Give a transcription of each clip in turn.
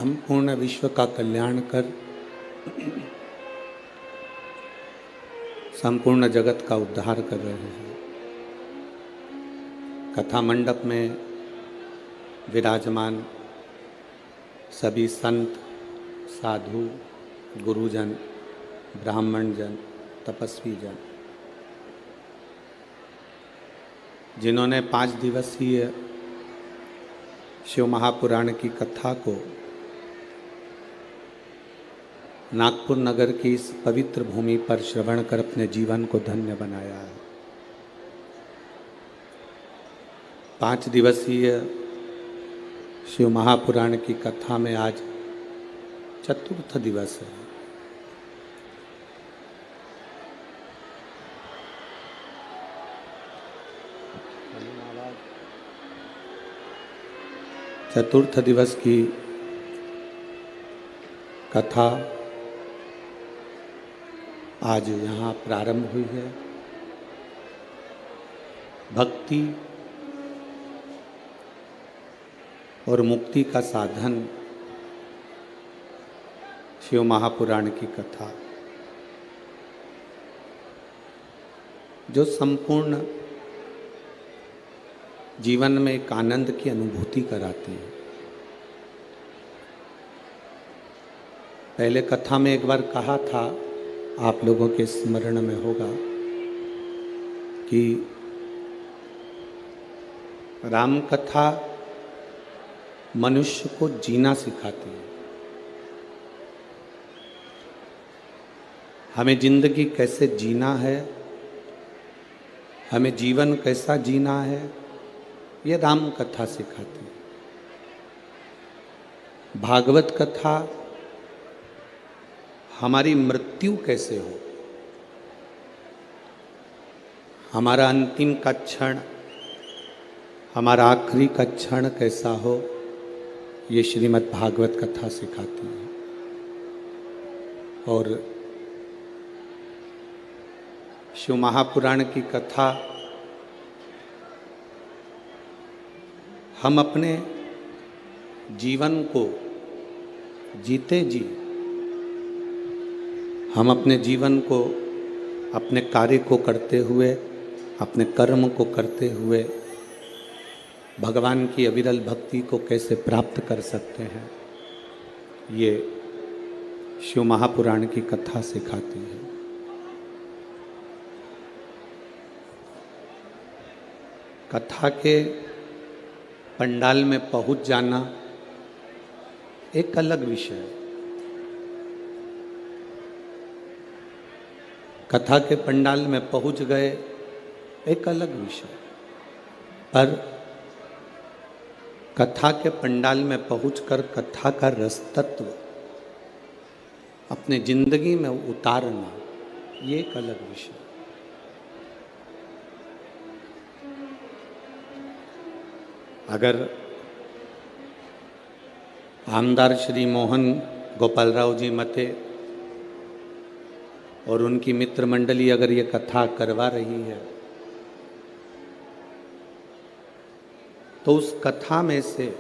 संपूर्ण विश्व का कल्याण कर संपूर्ण जगत का उद्धार कर रहे हैं। कथा मंडप में विराजमान सभी संत, साधु, गुरुजन, ब्राह्मण जन, तपस्वी जन, जिन्होंने 5 दिवसीय शिव महापुराण की कथा को नागपुर नगर की इस पवित्र भूमि पर श्रवण कर अपने जीवन को धन्य बनाया है। 5 दिवसीय शिव महापुराण की कथा में आज चतुर्थ दिवस है। चतुर्थ दिवस की कथा आज यहाँ प्रारंभ हुई है। भक्ति और मुक्ति का साधन शिव महापुराण की कथा, जो संपूर्ण जीवन में एक आनंद की अनुभूति कराती है। पहले कथा में एक बार कहा था, आप लोगों के स्मरण में होगा कि राम कथा मनुष्य को जीना सिखाती है। हमें जिंदगी कैसे जीना है, हमें जीवन कैसा जीना है, ये राम कथा सिखाती है। भागवत कथा हमारी मृत्यु कैसे हो, हमारा अंतिम का क्षण, हमारा आखिरी का क्षण कैसा हो, ये श्रीमद् भागवत कथा सिखाती है। और शिव महापुराण की कथा हम अपने जीवन को जीते जी, हम अपने जीवन को, अपने कार्य को करते हुए, अपने कर्म को करते हुए भगवान की अविरल भक्ति को कैसे प्राप्त कर सकते हैं, ये शिव महापुराण की कथा सिखाती है। कथा के पंडाल में पहुंच जाना एक अलग विषय है। कथा के पंडाल में पहुंच गए एक अलग विषय, पर कथा के पंडाल में पहुंचकर कथा का रस तत्व अपने जिंदगी में उतारना, ये एक अलग विषय। अगर आमदार श्री मोहन गोपालराव जी मते और उनकी मित्र मंडली अगर ये कथा करवा रही है, तो उस कथा में से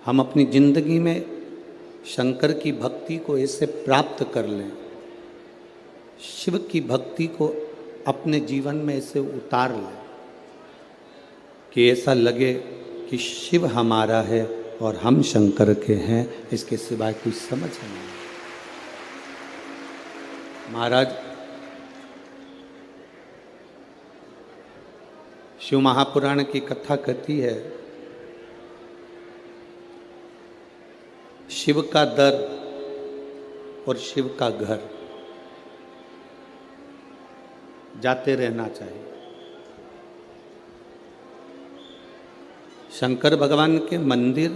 हम अपनी जिंदगी में शंकर की भक्ति को ऐसे प्राप्त कर लें, शिव की भक्ति को अपने जीवन में ऐसे उतार लें कि ऐसा लगे कि शिव हमारा है और हम शंकर के हैं, इसके सिवाय कुछ समझ नहीं। महाराज शिव महापुराण की कथा कहती है, शिव का दर और शिव का घर जाते रहना चाहिए। शंकर भगवान के मंदिर,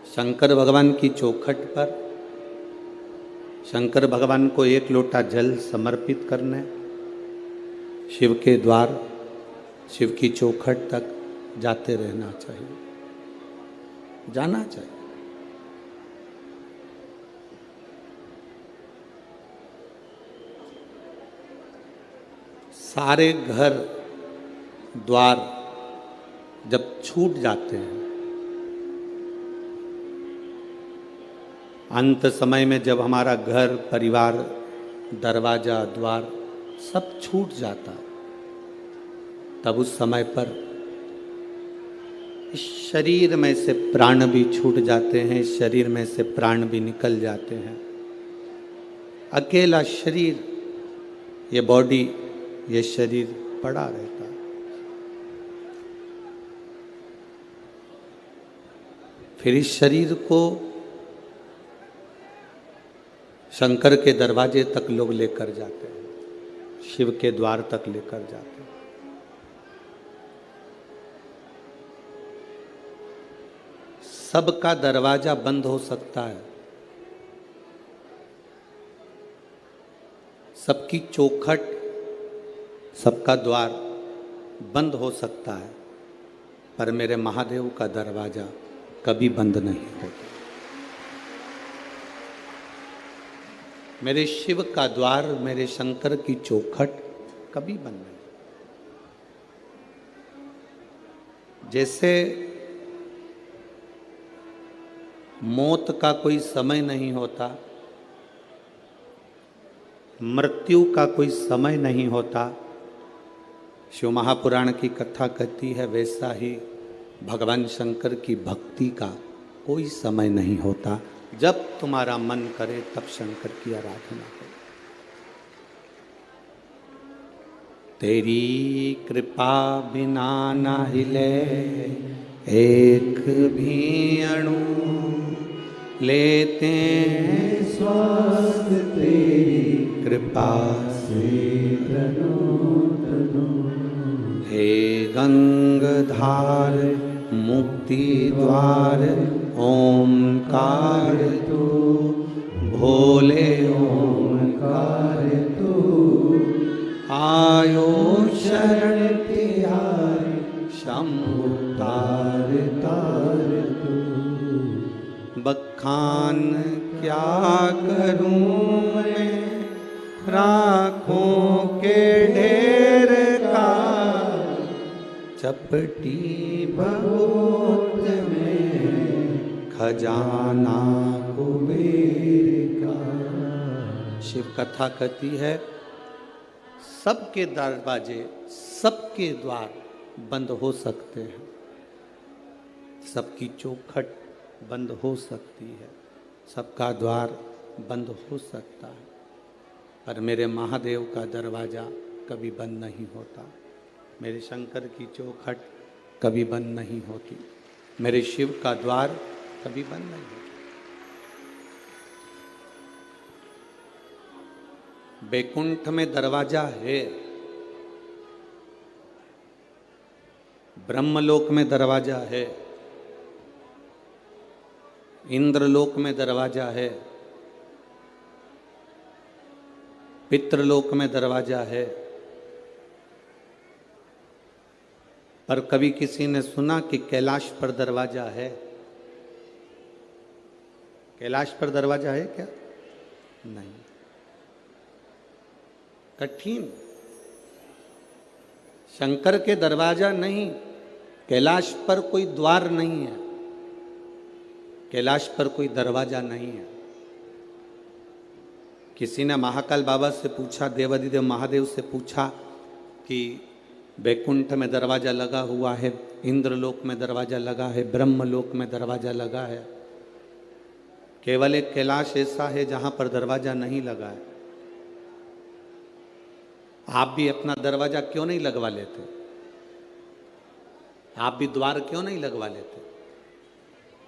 शंकर भगवान की चौखट पर शंकर भगवान को 1 लोटा जल समर्पित करने, शिव के द्वार, शिव की चौखट तक जाते रहना चाहिए, जाना चाहिए। सारे घर द्वार जब छूट जाते हैं अंत समय में जब हमारा घर परिवार दरवाजा द्वार सब छूट जाता, तब उस समय पर इस शरीर में से प्राण भी छूट जाते हैं, इस शरीर में से प्राण भी निकल जाते हैं। अकेला शरीर, ये बॉडी, ये शरीर पड़ा रहता है। फिर इस शरीर को शंकर के दरवाजे तक लोग लेकर जाते हैं, शिव के द्वार तक लेकर जाते हैं। सबका दरवाजा बंद हो सकता है, सबकी चौखट, सबका द्वार बंद हो सकता है, पर मेरे महादेव का दरवाजा कभी बंद नहीं होता। मेरे शिव का द्वार, मेरे शंकर की चौखट कभी बंद नहीं। जैसे मौत का कोई समय नहीं होता, मृत्यु का कोई समय नहीं होता, शिव महापुराण की कथा कहती है, वैसा ही भगवान शंकर की भक्ति का कोई समय नहीं होता। जब तुम्हारा मन करे तब शंकर की आराधना करो। तेरी कृपा बिना ना हिले एक भी अणु, लेते हैं श्वास तेरी कृपा से तनो तनो। हे गंगाधार मुक्ति द्वार ओंकार तू, भोले ओंकार तू, आयो शरण तिहारी शंभु तार तार तू। बखान क्या करूं मैं राखों के ढेर का, चपटी भगोत में खजाना कुबेर का। शिव कथा कहती है, सबके दरवाजे, सबके द्वार बंद हो सकते हैं, सबकी चौखट बंद हो सकती है, सबका द्वार बंद हो सकता है, पर मेरे महादेव का दरवाजा कभी बंद नहीं होता। मेरे शंकर की चौखट कभी बंद नहीं होती, मेरे शिव का द्वार कभी बंद नहीं होता। बैकुंठ में दरवाजा है, ब्रह्मलोक में दरवाजा है, इंद्रलोक में दरवाजा है, पितृलोक में दरवाजा है। पर कभी किसी ने सुना कि कैलाश पर दरवाजा है? कैलाश पर दरवाजा है क्या? नहीं, कठिन। शंकर के दरवाजा नहीं, कैलाश पर कोई द्वार नहीं है, कैलाश पर कोई दरवाजा नहीं है। किसी ने महाकाल बाबा से पूछा, देवाधिदेव महादेव से पूछा कि बैकुंठ में दरवाजा लगा हुआ है, इंद्रलोक में दरवाजा लगा है, ब्रह्मलोक में दरवाजा लगा है, केवल एक कैलाश ऐसा है जहां पर दरवाजा नहीं लगा है। आप भी अपना दरवाजा क्यों नहीं लगवा लेते? आप भी द्वार क्यों नहीं लगवा लेते?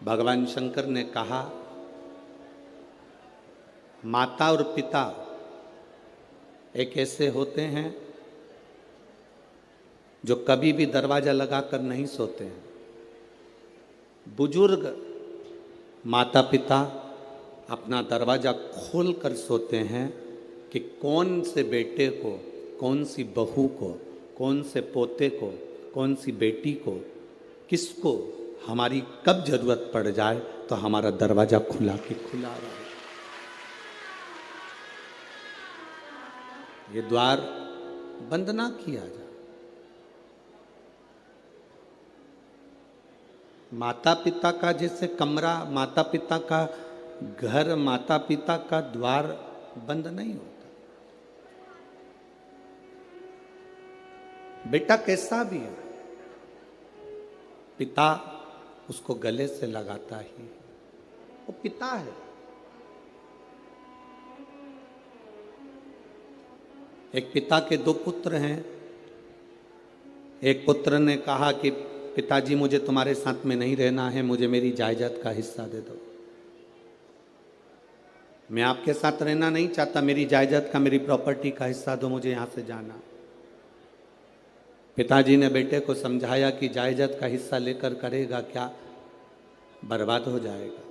भगवान शंकर ने कहा, माता और पिता एक ऐसे होते हैं जो कभी भी दरवाजा लगाकर नहीं सोते हैं। बुजुर्ग माता पिता अपना दरवाजा खोल कर सोते हैं कि कौन से बेटे को, कौन सी बहू को, कौन से पोते को, कौन सी बेटी को, किसको हमारी कब जरूरत पड़ जाए तो हमारा दरवाजा खुला के खुला रहे। ये द्वार बंद ना किया जाए। माता पिता का जैसे कमरा, माता पिता का घर माता पिता का द्वार बंद नहीं होता। बेटा कैसा भी है, पिता उसको गले से लगाता ही, वो पिता है। एक पिता के दो पुत्र हैं। एक पुत्र ने कहा कि पिताजी मुझे तुम्हारे साथ में नहीं रहना है, मुझे मेरी जायदाद का हिस्सा दे दो। मैं आपके साथ रहना नहीं चाहता, मेरी जायदाद का, मेरी प्रॉपर्टी का हिस्सा दो, मुझे यहां से जाना। पिताजी ने बेटे को समझाया कि जायदाद का हिस्सा लेकर करेगा क्या, बर्बाद हो जाएगा,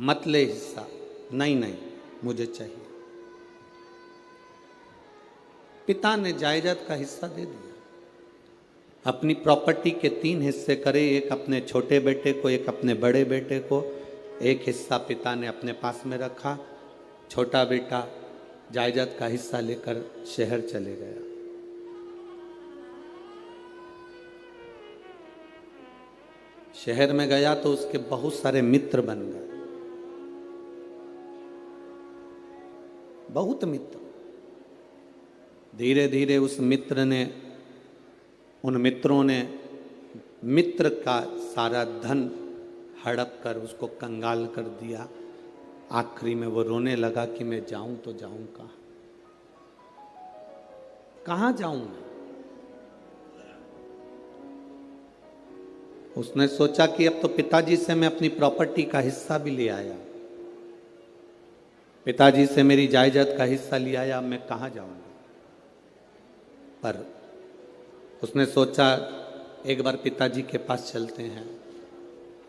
मत ले हिस्सा। नहीं नहीं, मुझे चाहिए। पिता ने जायदाद का हिस्सा दे दिया। अपनी प्रॉपर्टी के 3 हिस्से करे, एक अपने छोटे बेटे को, एक अपने बड़े बेटे को। एक हिस्सा पिता ने अपने पास में रखा। छोटा बेटा जायदाद का हिस्सा लेकर शहर चले गया। शहर में गया तो उसके बहुत सारे मित्र बन गए, बहुत मित्र। धीरे धीरे उस मित्र ने, उन मित्रों ने मित्र का सारा धन हड़प कर उसको कंगाल कर दिया। आखिरी में वो रोने लगा कि मैं जाऊं तो जाऊं कहां, कहां जाऊं मैं। उसने सोचा कि अब तो पिताजी से मैं अपनी प्रॉपर्टी का हिस्सा भी ले आया, पिताजी से मेरी जायदाद का हिस्सा ले आया, अब मैं कहां जाऊंगा। पर उसने सोचा एक बार पिताजी के पास चलते हैं।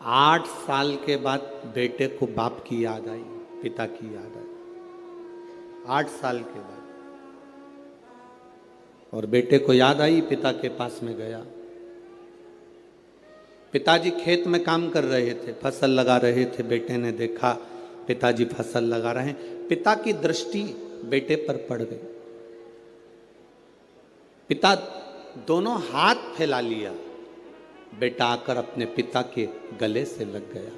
8 साल के बाद बेटे को बाप की याद आई, पिता की याद आई। 8 साल के बाद और बेटे को याद आई, पिता के पास में गया। पिताजी खेत में काम कर रहे थे, फसल लगा रहे थे। बेटे ने देखा पिताजी फसल लगा रहे हैं, पिता की दृष्टि बेटे पर पड़ गई। पिता दोनों हाथ फैला लिया, बेटा आकर अपने पिता के गले से लग गया।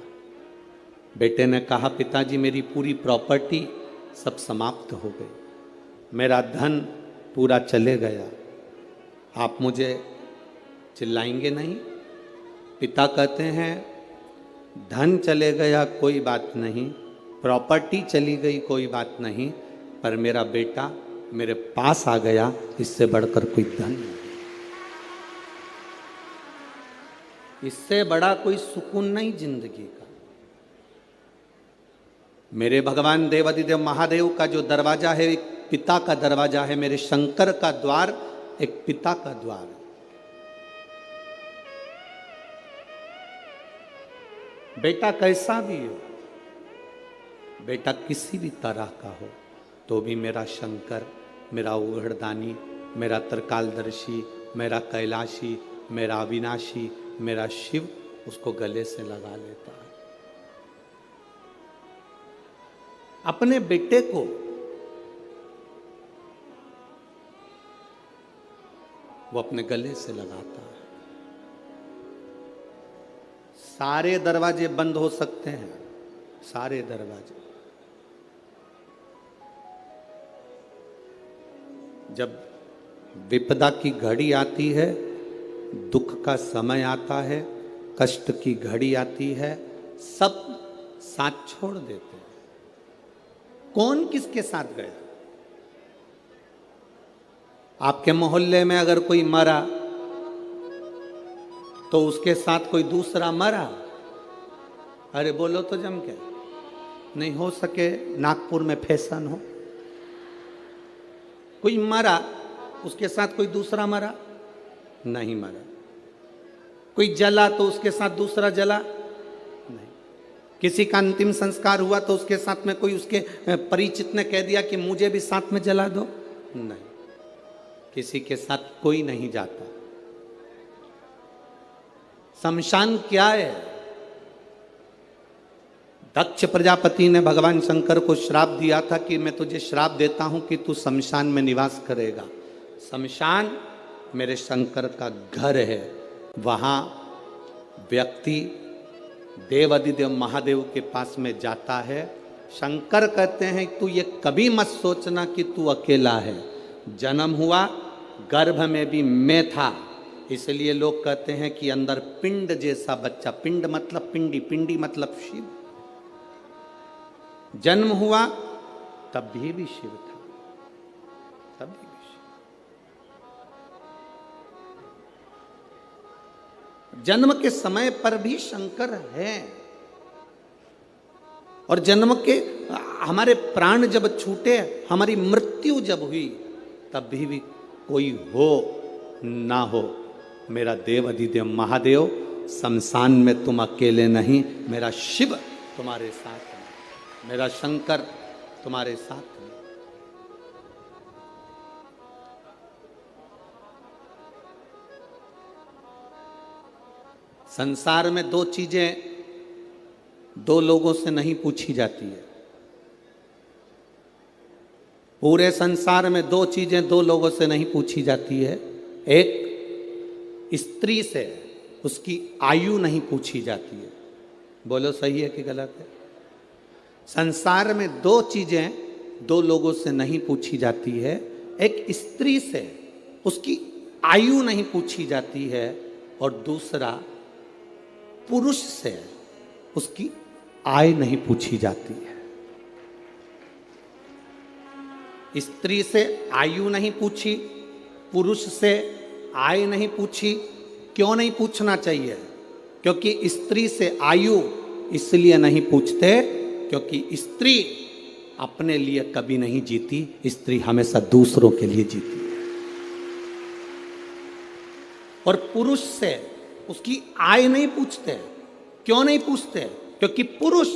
बेटे ने कहा पिताजी मेरी पूरी प्रॉपर्टी सब समाप्त हो गई, मेरा धन पूरा चले गया, आप मुझे चिल्लाएंगे नहीं। पिता कहते हैं धन चले गया कोई बात नहीं, प्रॉपर्टी चली गई कोई बात नहीं, पर मेरा बेटा मेरे पास आ गया, इससे बढ़कर कोई धन नहीं, इससे बड़ा कोई सुकून नहीं जिंदगी का। मेरे भगवान देवाधिदेव महादेव का जो दरवाजा है एक पिता का दरवाजा है, मेरे शंकर का द्वार एक पिता का द्वार है। बेटा कैसा भी हो, बेटा किसी भी तरह का हो, तो भी मेरा शंकर, मेरा उघड़दानी, मेरा त्रिकालदर्शी, मेरा कैलाशी, मेरा अविनाशी, मेरा शिव उसको गले से लगा लेता है। अपने बेटे को वो अपने गले से लगाता है। सारे दरवाजे बंद हो सकते हैं, सारे दरवाजे। जब विपदा की घड़ी आती है, दुख का समय आता है, कष्ट की घड़ी आती है, सब साथ छोड़ देते हैं। कौन किसके साथ गया? आपके मोहल्ले में अगर कोई मरा तो उसके साथ कोई दूसरा मरा, अरे बोलो तो जम के, नहीं हो सके नागपुर में फैशन हो, कोई मरा उसके साथ कोई दूसरा मरा, नहीं मरा। कोई जला तो उसके साथ दूसरा जला नहीं। किसी का अंतिम संस्कार हुआ तो उसके साथ में कोई उसके परिचित ने कह दिया कि मुझे भी साथ में जला दो, नहीं, किसी के साथ कोई नहीं जाता। शमशान क्या है? दक्ष प्रजापति ने भगवान शंकर को श्राप दिया था कि मैं तुझे श्राप देता हूं कि तू शमशान में निवास करेगा। शमशान मेरे शंकर का घर है, वहां व्यक्ति देवाधिदेव महादेव के पास में जाता है। शंकर कहते हैं तू ये कभी मत सोचना कि तू अकेला है, जन्म हुआ गर्भ में भी मैं था, इसलिए लोग कहते हैं कि अंदर पिंड जैसा बच्चा, पिंड मतलब पिंडी, पिंडी मतलब शिव, जन्म हुआ तब भी शिव था, तभी भी शिव। जन्म के समय पर भी शंकर है, और जन्म के हमारे प्राण जब छूटे, हमारी मृत्यु जब हुई, तब भी कोई हो ना हो, मेरा देव अधिदेव महादेव शमशान में तुम अकेले नहीं, मेरा शिव तुम्हारे साथ है, मेरा शंकर तुम्हारे साथ है। संसार में दो चीजें दो लोगों से नहीं पूछी जाती है। पूरे संसार में दो चीजें दो लोगों से नहीं पूछी जाती है। एक स्त्री से उसकी आयु नहीं पूछी जाती है। बोलो सही है कि गलत है? संसार में दो चीजें दो लोगों से नहीं पूछी जाती है। एक स्त्री से उसकी आयु नहीं पूछी जाती है, और दूसरा पुरुष से उसकी आय नहीं पूछी जाती है। स्त्री से आयु नहीं पूछी, पुरुष से आय नहीं पूछी। क्यों नहीं पूछना चाहिए? क्योंकि स्त्री से आयु इसलिए नहीं पूछते क्योंकि स्त्री अपने लिए कभी नहीं जीती, स्त्री हमेशा दूसरों के लिए जीती है। और पुरुष से उसकी आय नहीं पूछते। क्यों नहीं पूछते? क्योंकि पुरुष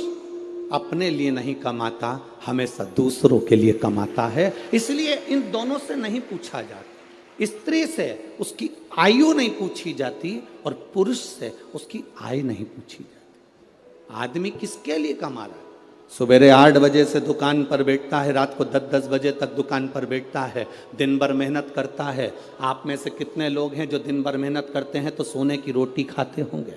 अपने लिए नहीं कमाता, हमेशा दूसरों के लिए कमाता है, इसलिए इन दोनों से नहीं पूछा जाता। स्त्री से उसकी आयु नहीं पूछी जाती और पुरुष से उसकी आय नहीं पूछी जाती। आदमी किसके लिए कमा रहा है? सवेरे 8 बजे से दुकान पर बैठता है, रात को 10-10 बजे तक दुकान पर बैठता है, दिन भर मेहनत करता है। आप में से कितने लोग हैं जो दिन भर मेहनत करते हैं तो सोने की रोटी खाते होंगे,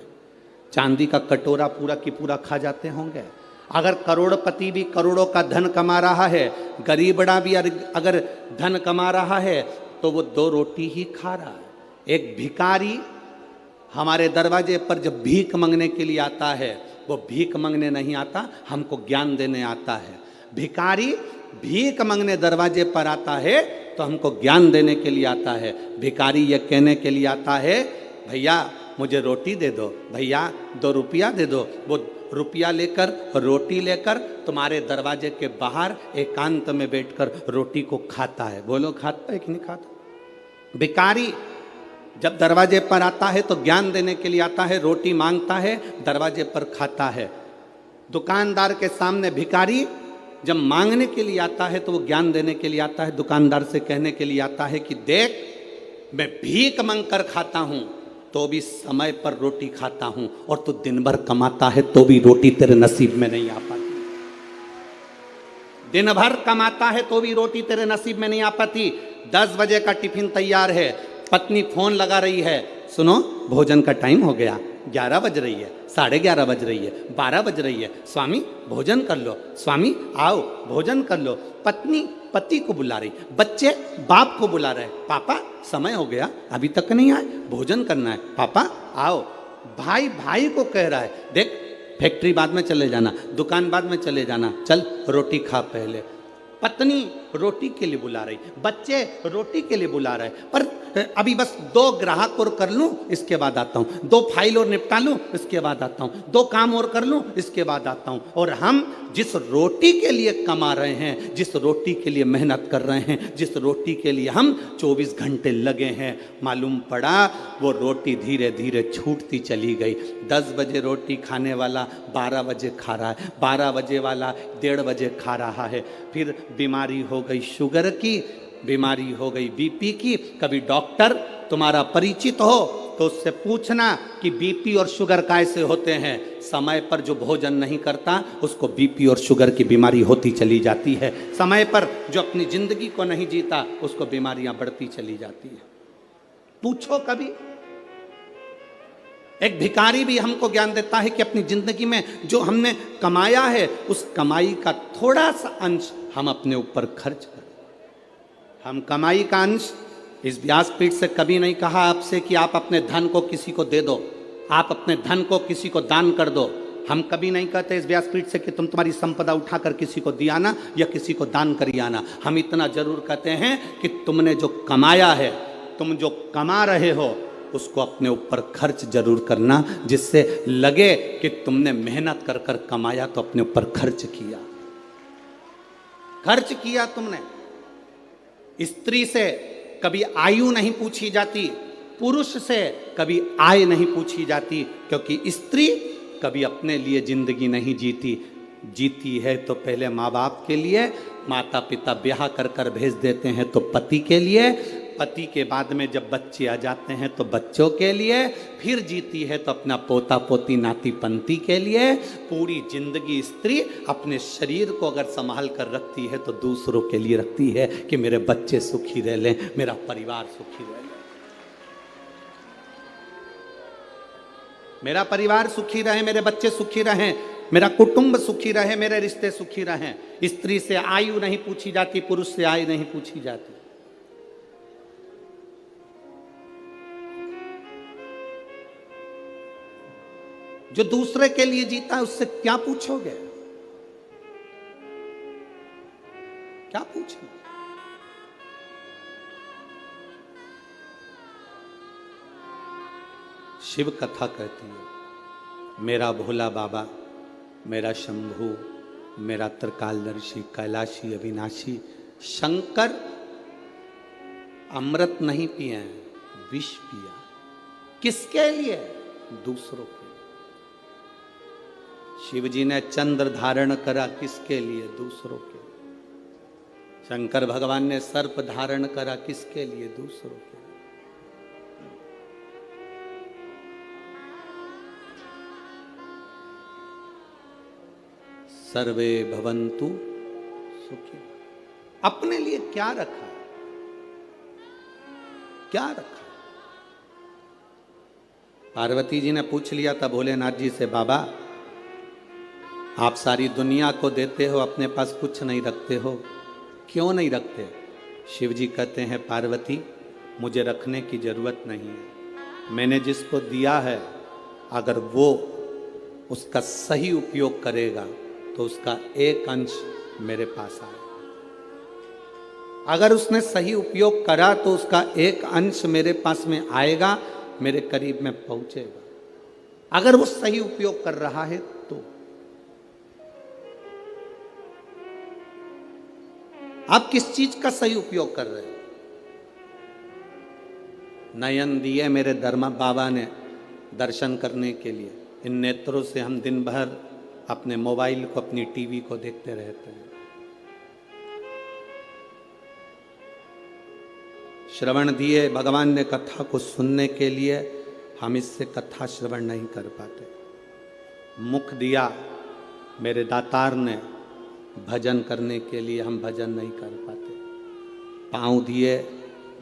चांदी का कटोरा पूरा की पूरा खा जाते होंगे? अगर करोड़पति भी करोड़ों का धन कमा रहा है, गरीबड़ा भी अगर धन कमा रहा है, तो वो 2 रोटी ही खा रहा है। एक भिखारी हमारे दरवाजे पर जब भीख मांगने के लिए आता है, वो भीख मांगने नहीं आता, हमको ज्ञान देने आता है। भिखारी भीख मांगने दरवाजे पर आता है तो हमको ज्ञान देने के लिए आता है। भिखारी ये कहने के लिए आता है, भैया मुझे रोटी दे दो, भैया 2 रुपया दे दो। वो रुपया लेकर, रोटी लेकर तुम्हारे दरवाजे के बाहर एकांत में बैठकर रोटी को खाता है। बोलो खाता है कि नहीं खाता? भिखारी जब दरवाजे पर आता है तो ज्ञान देने के लिए आता है, रोटी मांगता है, दरवाजे पर खाता है। दुकानदार के सामने भिखारी जब मांगने के लिए आता है तो वो ज्ञान देने के लिए आता है, दुकानदार से कहने के लिए आता है कि देख मैं भीख मांग कर खाता हूं तो भी समय पर रोटी खाता हूं, और तू दिन भर कमाता है तो भी रोटी तेरे नसीब में नहीं आ पाती। दिन भर कमाता है तो भी रोटी तेरे नसीब में नहीं आ पाती। 10 बजे का टिफिन तैयार है, पत्नी फोन लगा रही है, सुनो भोजन का टाइम हो गया, 11 बज रही है, 11:30 बज रही है, 12 बज रही है, स्वामी भोजन कर लो, स्वामी आओ भोजन कर लो। पत्नी पति को बुला रही, बच्चे बाप को बुला रहे, पापा समय हो गया अभी तक नहीं आए, भोजन करना है, पापा आओ। भाई भाई को कह रहा है, देख फैक्ट्री बाद में चले जाना, दुकान बाद में चले जाना, चल रोटी खा पहले। पत्नी रोटी के लिए बुला रही, बच्चे रोटी के लिए बुला रहे, पर अभी बस 2 ग्राहक और कर लूं इसके बाद आता हूं, 2 फाइल और निपटा लूं इसके बाद आता हूं, 2 काम और कर लूं इसके बाद आता हूं। और हम जिस रोटी के लिए कमा रहे हैं, जिस रोटी के लिए मेहनत कर रहे हैं, जिस रोटी के लिए हम 24 घंटे लगे हैं, मालूम पड़ा वो रोटी धीरे धीरे छूटती चली गई। 10 बजे रोटी खाने वाला 12 बजे खा रहा है, 12 बजे वाला 1:30 बजे खा रहा है। फिर बीमारी हो गई शुगर की, बीमारी हो गई बीपी की। कभी डॉक्टर तुम्हारा परिचित हो तो उससे पूछना कि बीपी और शुगर कैसे होते हैं। समय पर जो भोजन नहीं करता उसको बीपी और शुगर की बीमारी होती चली जाती है। समय पर जो अपनी जिंदगी को नहीं जीता उसको बीमारियां बढ़ती चली जाती है। पूछो कभी। एक भिखारी भी हमको ज्ञान देता है कि अपनी जिंदगी में जो हमने कमाया है उस कमाई का थोड़ा सा अंश हम अपने ऊपर खर्च करें। हम कमाई का अंश, इस व्यासपीठ से कभी नहीं कहा आपसे कि आप अपने धन को किसी को दे दो, आप अपने धन को किसी को दान कर दो। हम कभी नहीं कहते इस व्यासपीठ से कि तुम तुम्हारी संपदा उठाकर किसी को दिया ना या किसी को दान करिया ना। हम इतना जरूर कहते हैं कि तुमने जो कमाया है, तुम जो कमा रहे हो, उसको अपने ऊपर खर्च जरूर करना, जिससे लगे कि तुमने मेहनत कर कर कमाया तो अपने ऊपर खर्च किया। खर्च किया तुमने। स्त्री से कभी आयु नहीं पूछी जाती, पुरुष से कभी आय नहीं पूछी जाती, क्योंकि स्त्री कभी अपने लिए जिंदगी नहीं जीती। जीती है तो पहले माँ बाप के लिए, माता पिता ब्याह कर कर भेज देते हैं तो पति के लिए, पति के बाद में जब बच्चे आ जाते हैं तो बच्चों के लिए, फिर जीती है तो अपना पोता पोती नाती पंती के लिए। पूरी जिंदगी स्त्री अपने शरीर को अगर संभाल कर रखती है तो दूसरों के लिए रखती है कि मेरे बच्चे सुखी रह लें, मेरा परिवार सुखी रह ले, मेरा परिवार सुखी रहे, मेरे बच्चे सुखी रहें, मेरा कुटुंब सुखी रहे, मेरे रिश्ते सुखी रहें। स्त्री से आयु नहीं पूछी जाती, पुरुष से आयु नहीं पूछी जाती। जो दूसरे के लिए जीता है उससे क्या पूछोगे, क्या पूछोगे? शिव कथा कहती है, मेरा भोला बाबा, मेरा शंभू, मेरा त्रिकालदर्शी, कैलाशी, अविनाशी शंकर अमृत नहीं पिए, विष पिया। किसके लिए? दूसरों के लिए। शिव जी ने चंद्र धारण करा, किसके लिए? दूसरों के लिए। शंकर भगवान ने सर्प धारण करा, किसके लिए? दूसरों के लिए। सर्वे भवन्तु सुखी। अपने लिए क्या रखा, क्या रखा? पार्वती जी ने पूछ लिया था भोलेनाथ जी से, बाबा आप सारी दुनिया को देते हो, अपने पास कुछ नहीं रखते हो, क्यों नहीं रखते? शिव जी कहते हैं, पार्वती मुझे रखने की जरूरत नहीं है, मैंने जिसको दिया है अगर वो उसका सही उपयोग करेगा तो उसका एक अंश मेरे पास आए। अगर उसने सही उपयोग करा तो उसका एक अंश मेरे पास में आएगा, मेरे करीब में पहुंचेगा। अगर वो सही उपयोग कर रहा है तो। आप किस चीज का सही उपयोग कर रहे हो? नयन दिए मेरे धर्मा बाबा ने दर्शन करने के लिए, इन नेत्रों से हम दिन भर अपने मोबाइल को, अपनी टीवी को देखते रहते हैं। श्रवण दिए भगवान ने कथा को सुनने के लिए, हम इससे कथा श्रवण नहीं कर पाते। मुख दिया मेरे दातार ने भजन करने के लिए, हम भजन नहीं कर पाते। पाँव दिए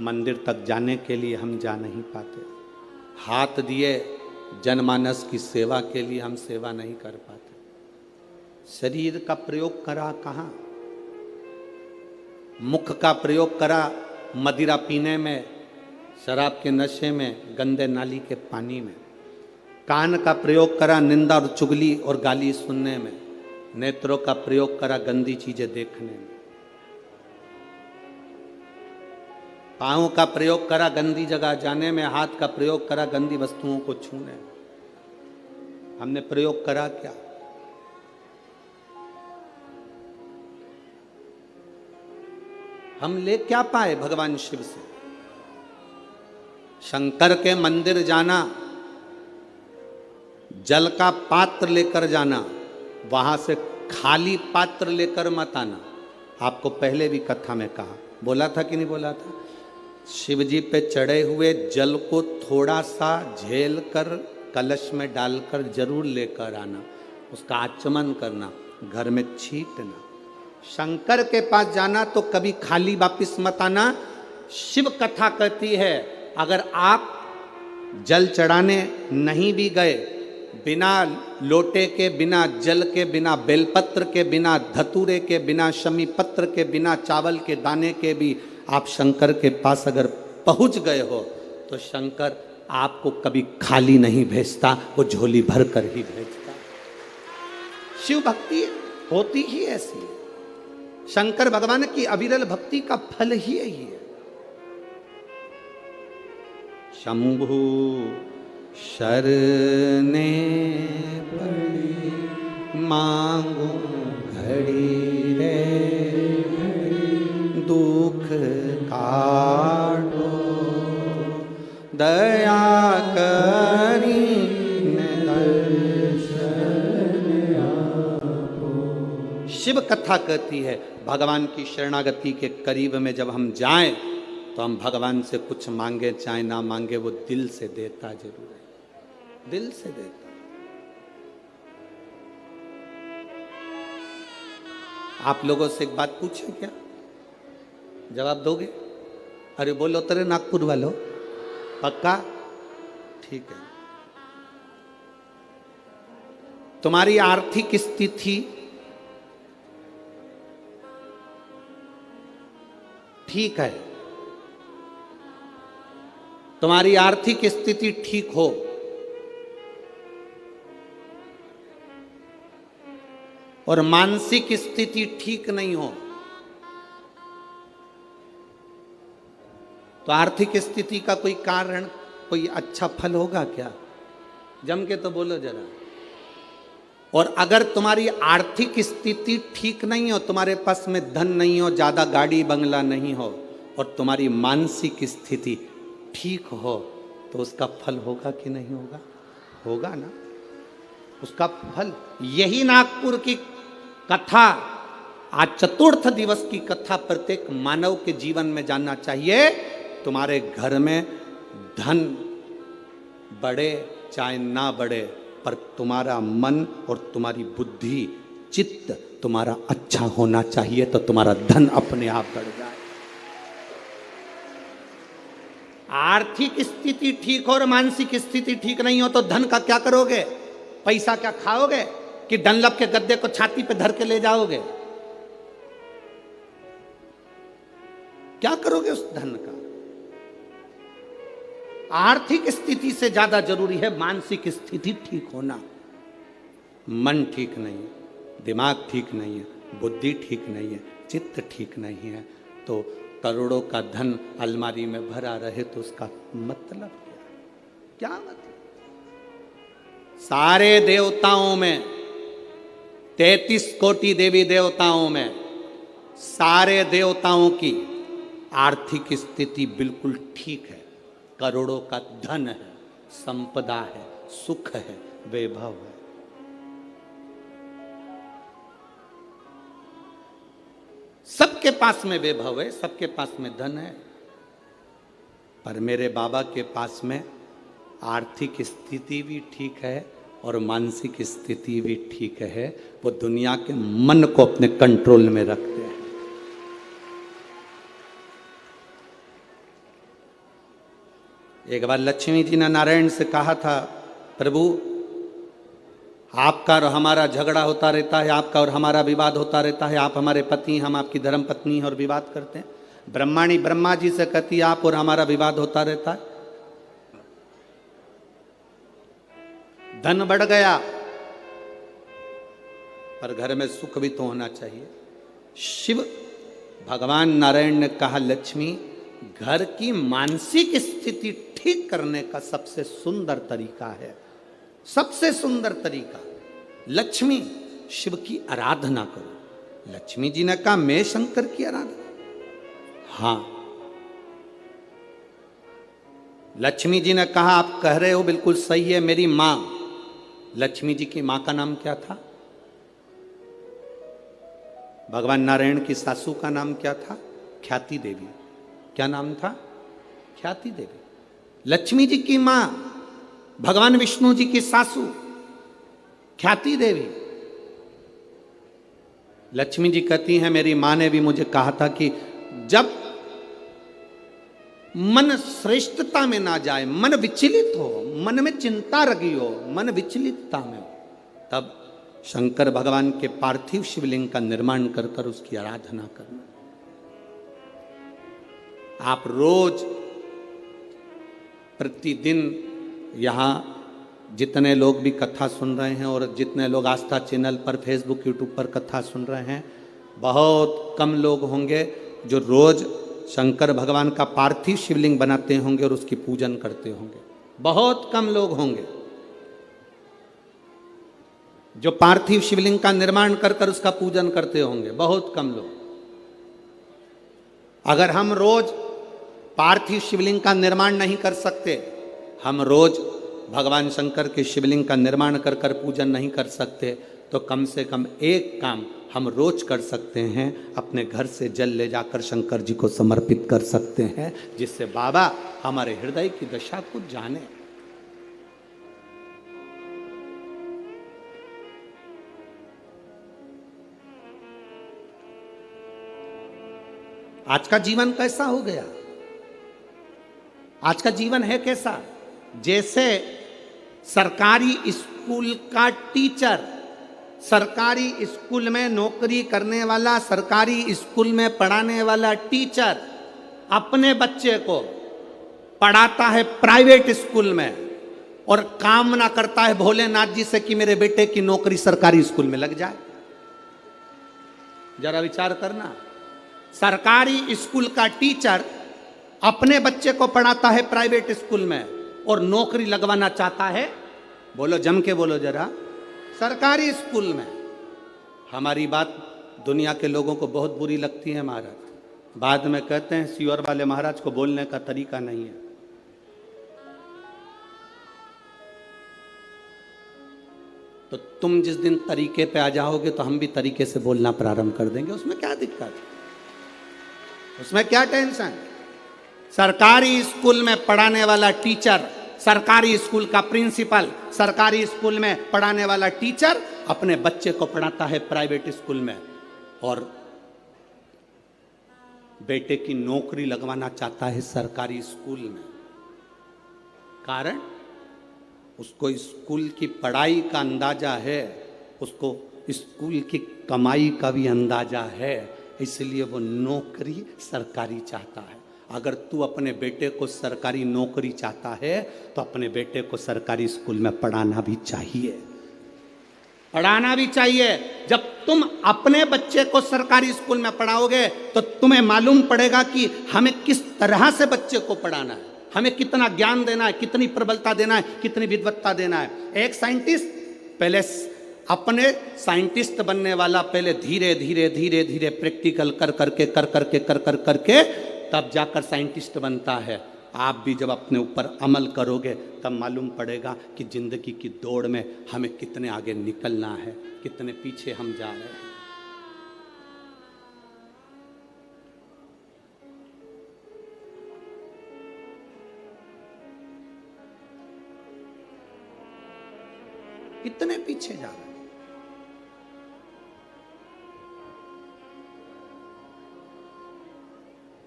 मंदिर तक जाने के लिए, हम जा नहीं पाते। हाथ दिए जनमानस की सेवा के लिए, हम सेवा नहीं कर पाते। शरीर का प्रयोग करा कहाँ? मुख का प्रयोग करा मदिरा पीने में, शराब के नशे में, गंदे नाली के पानी में। कान का प्रयोग करा निंदा और चुगली और गाली सुनने में। नेत्रों का प्रयोग करा गंदी चीजें देखने में। पाँव का प्रयोग करा गंदी जगह जाने में। हाथ का प्रयोग करा गंदी वस्तुओं को छूने में। हमने प्रयोग करा क्या? हम ले क्या पाए भगवान शिव से? शंकर के मंदिर जाना, जल का पात्र लेकर जाना, वहां से खाली पात्र लेकर मत आना। आपको पहले भी कथा में कहा, बोला था कि नहीं बोला था? शिव जी पे चढ़े हुए जल को थोड़ा सा झेल कर कलश में डालकर जरूर लेकर आना, उसका आचमन करना, घर में छींटना। शंकर के पास जाना तो कभी खाली वापिस मत आना। शिव कथा कहती है, अगर आप जल चढ़ाने नहीं भी गए, बिना लोटे के, बिना जल के, बिना बेलपत्र के, बिना धतूरे के, बिना शमी पत्र के, बिना चावल के दाने के भी आप शंकर के पास अगर पहुंच गए हो तो शंकर आपको कभी खाली नहीं भेजता, वो झोली भर कर ही भेजता। शिव भक्ति होती ही ऐसी है। शंकर भगवान की अविरल भक्ति का फल ही यही है। शंभु शरणे पड़ी मांगो घड़ी रे, दुख काटो दया करी शिव कथा कहती है भगवान की शरणागति के करीब में जब हम जाएं तो हम भगवान से कुछ मांगे चाहे ना मांगे, वो दिल से देता जरूर है, दिल से देता। आप लोगों से एक बात पूछे क्या, जवाब दोगे? अरे बोलो तेरे नागपुर वालों, पक्का? ठीक है। तुम्हारी आर्थिक स्थिति ठीक है, तुम्हारी आर्थिक स्थिति ठीक हो और मानसिक स्थिति ठीक नहीं हो तो आर्थिक स्थिति का कोई कारण, कोई अच्छा फल होगा क्या? जम के तो बोलो जरा। और अगर तुम्हारी आर्थिक स्थिति ठीक नहीं हो, तुम्हारे पास में धन नहीं हो, ज्यादा गाड़ी बंगला नहीं हो, और तुम्हारी मानसिक स्थिति ठीक हो, तो उसका फल होगा कि नहीं होगा? होगा ना। उसका फल, यही नागपुर की कथा, आज चतुर्थ दिवस की कथा प्रत्येक मानव के जीवन में जानना चाहिए। तुम्हारे घर में धन बढ़े चाहे ना बढ़े, पर तुम्हारा मन और तुम्हारी बुद्धि, चित्त तुम्हारा अच्छा होना चाहिए, तो तुम्हारा धन अपने आप बढ़ जाए। आर्थिक स्थिति ठीक हो और मानसिक स्थिति ठीक नहीं हो तो धन का क्या करोगे? पैसा क्या खाओगे कि डनलप के गद्दे को छाती पे धर के ले जाओगे? क्या करोगे उस धन का? आर्थिक स्थिति से ज्यादा जरूरी है मानसिक स्थिति ठीक होना। मन ठीक नहीं है, दिमाग ठीक नहीं है, बुद्धि ठीक नहीं है, चित्त ठीक नहीं है, तो करोड़ों का धन अलमारी में भरा रहे तो उसका मतलब क्या? क्या मतलब? सारे देवताओं में, 33 कोटि देवी देवताओं में, सारे देवताओं की आर्थिक स्थिति बिल्कुल ठीक है। करोड़ों का धन है, संपदा है, सुख है, वैभव है। सबके पास में वैभव है, सबके पास में धन है, पर मेरे बाबा के पास में आर्थिक स्थिति भी ठीक है और मानसिक स्थिति भी ठीक है। वो दुनिया के मन को अपने कंट्रोल में रखते हैं। एक बार लक्ष्मी जी ने नारायण से कहा था, प्रभु आपका और हमारा झगड़ा होता रहता है, आपका और हमारा विवाद होता रहता है, आप हमारे पति, हम आपकी धर्म पत्नी और विवाद करते हैं। ब्रह्माणी ब्रह्मा जी से कहती, आप और हमारा विवाद होता रहता है। धन बढ़ गया पर घर में सुख भी तो होना चाहिए। शिव भगवान नारायण ने कहा, लक्ष्मी घर की मानसिक स्थिति ठीक करने का सबसे सुंदर तरीका है, सबसे सुंदर तरीका, लक्ष्मी शिव की आराधना करो। लक्ष्मी जी ने कहा, मैं शंकर की आराधना? हां। लक्ष्मी जी ने कहा, आप कह रहे हो बिल्कुल सही है। मेरी मां, लक्ष्मी जी की मां का नाम क्या था? भगवान नारायण की सासू का नाम क्या था? ख्याति देवी। क्या नाम था? ख्याति देवी। लक्ष्मी जी की मां, भगवान विष्णु जी की सासू ख्याति देवी। लक्ष्मी जी कहती हैं, मेरी मां ने भी मुझे कहा था कि जब मन श्रेष्ठता में ना जाए, मन विचलित हो, मन में चिंता रखी हो, मन विचलितता में हो, तब शंकर भगवान के पार्थिव शिवलिंग का निर्माण कर कर उसकी आराधना करना। आप रोज प्रतिदिन यहाँ जितने लोग भी कथा सुन रहे हैं और जितने लोग आस्था चैनल पर, फेसबुक, यूट्यूब पर कथा सुन रहे हैं, बहुत कम लोग होंगे जो रोज शंकर भगवान का पार्थिव शिवलिंग बनाते होंगे और उसकी पूजन करते होंगे। बहुत कम लोग होंगे जो पार्थिव शिवलिंग का निर्माण कर कर उसका पूजन करते होंगे, बहुत कम लोग। अगर हम रोज पार्थिव शिवलिंग का निर्माण नहीं कर सकते, हम रोज भगवान शंकर के शिवलिंग का निर्माण कर कर पूजन नहीं कर सकते, तो कम से कम एक काम हम रोज कर सकते हैं, अपने घर से जल ले जाकर शंकर जी को समर्पित कर सकते हैं, जिससे बाबा हमारे हृदय की दशा को जाने। आज का जीवन कैसा हो गया? आज का जीवन है कैसा? जैसे सरकारी स्कूल का टीचर, सरकारी स्कूल में नौकरी करने वाला, सरकारी स्कूल में पढ़ाने वाला टीचर अपने बच्चे को पढ़ाता है प्राइवेट स्कूल में और कामना करता है भोलेनाथ जी से कि मेरे बेटे की नौकरी सरकारी स्कूल में लग जाए। जरा विचार करना, सरकारी स्कूल का टीचर अपने बच्चे को पढ़ाता है प्राइवेट स्कूल में और नौकरी लगवाना चाहता है, बोलो जम के बोलो जरा, सरकारी स्कूल में। हमारी बात दुनिया के लोगों को बहुत बुरी लगती है महाराज, बाद में कहते हैं सीवर वाले महाराज को बोलने का तरीका नहीं है। तो तुम जिस दिन तरीके पे आ जाओगे तो हम भी तरीके से बोलना प्रारंभ कर देंगे, उसमें क्या दिक्कत है, उसमें क्या टेंशन? सरकारी स्कूल में पढ़ाने वाला टीचर, सरकारी स्कूल का प्रिंसिपल, सरकारी स्कूल में पढ़ाने वाला टीचर अपने बच्चे को पढ़ाता है प्राइवेट स्कूल में और बेटे की नौकरी लगवाना चाहता है सरकारी स्कूल में। कारण उसको स्कूल की पढ़ाई का अंदाजा है, उसको स्कूल की कमाई का भी अंदाजा है, इसलिए वो नौकरी सरकारी चाहता है। अगर तू अपने बेटे को सरकारी नौकरी चाहता है तो अपने बेटे को सरकारी स्कूल में पढ़ाना भी चाहिए, पढ़ाना भी चाहिए। जब तुम अपने बच्चे को सरकारी स्कूल में पढ़ाओगे तो तुम्हें मालूम पड़ेगा कि हमें किस तरह से बच्चे को पढ़ाना है, हमें कितना ज्ञान देना है, कितनी प्रबलता देना है, कितनी विद्वत्ता देना है। एक साइंटिस्ट पहले अपने साइंटिस्ट बनने वाला पहले धीरे धीरे धीरे धीरे प्रैक्टिकल कर करके तब जाकर साइंटिस्ट बनता है। आप भी जब अपने ऊपर अमल करोगे तब मालूम पड़ेगा कि जिंदगी की दौड़ में हमें कितने आगे निकलना है, कितने पीछे हम जा रहे हैं। कितने पीछे जा रहे हैं।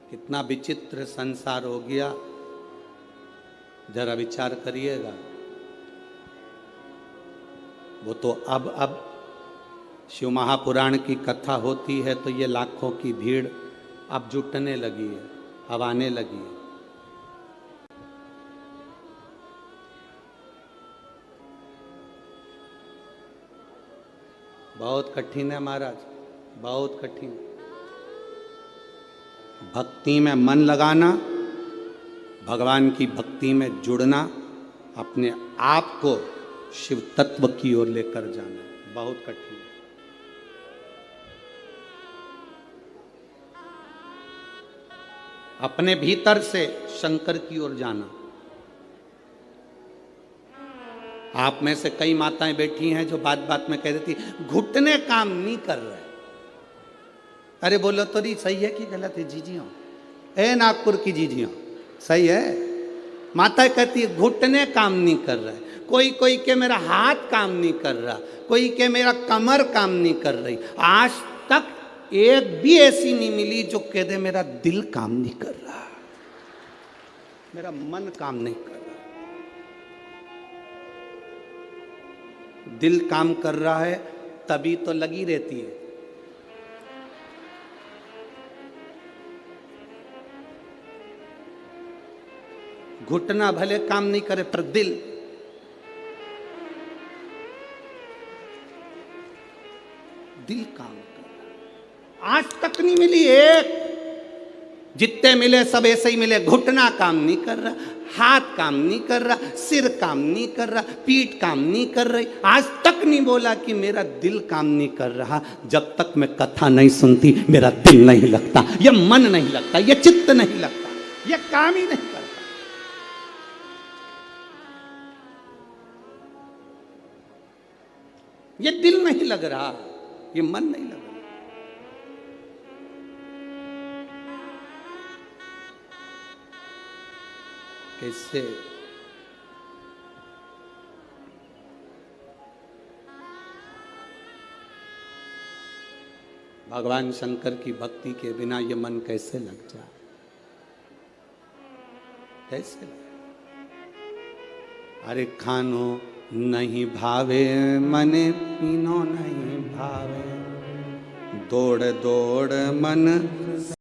कितना विचित्र संसार हो गया, जरा विचार करिएगा। वो तो अब शिव महापुराण की कथा होती है तो ये लाखों की भीड़ अब जुटने लगी है, अब आने लगी है। बहुत कठिन है महाराज, बहुत कठिन। भक्ति में मन लगाना, भगवान की भक्ति में जुड़ना, अपने आप को शिव तत्व की ओर लेकर जाना बहुत कठिन है। अपने भीतर से शंकर की ओर जाना। आप में से कई माताएं बैठी हैं जो बात बात में कह देती घुटने काम नहीं कर रहे। अरे बोलो तो नहीं, सही है कि गलत है जीजियों? ए नागपुर की जीजियों, सही है? माता कहती है घुटने काम नहीं कर रहा है, कोई के मेरा हाथ काम नहीं कर रहा, कोई के मेरा कमर काम नहीं कर रही। आज तक एक भी ऐसी नहीं मिली जो कह दे मेरा दिल काम नहीं कर रहा। मेरा मन काम नहीं कर रहा, दिल काम कर रहा है तभी तो लगी रहती है। घुटना भले काम नहीं करे पर दिल, दिल काम कर रहा। आज तक नहीं मिली एक, जितने मिले सब ऐसे ही मिले। घुटना काम नहीं कर रहा, हाथ काम नहीं कर रहा, सिर काम नहीं कर रहा, पीठ काम नहीं कर रही। आज तक नहीं बोला कि मेरा दिल काम नहीं कर रहा। जब तक मैं कथा नहीं सुनती मेरा दिल नहीं लगता, ये मन नहीं लगता, ये चित्त नहीं लगता, ये काम ही नहीं करता। ये दिल नहीं लग रहा, ये मन नहीं लग रहा। कैसे भगवान शंकर की भक्ति के बिना ये मन कैसे लग जाए, कैसे लग? अरे खानो नहीं भावे मने पीनो नहीं भावे, दौड़ दौड़ मन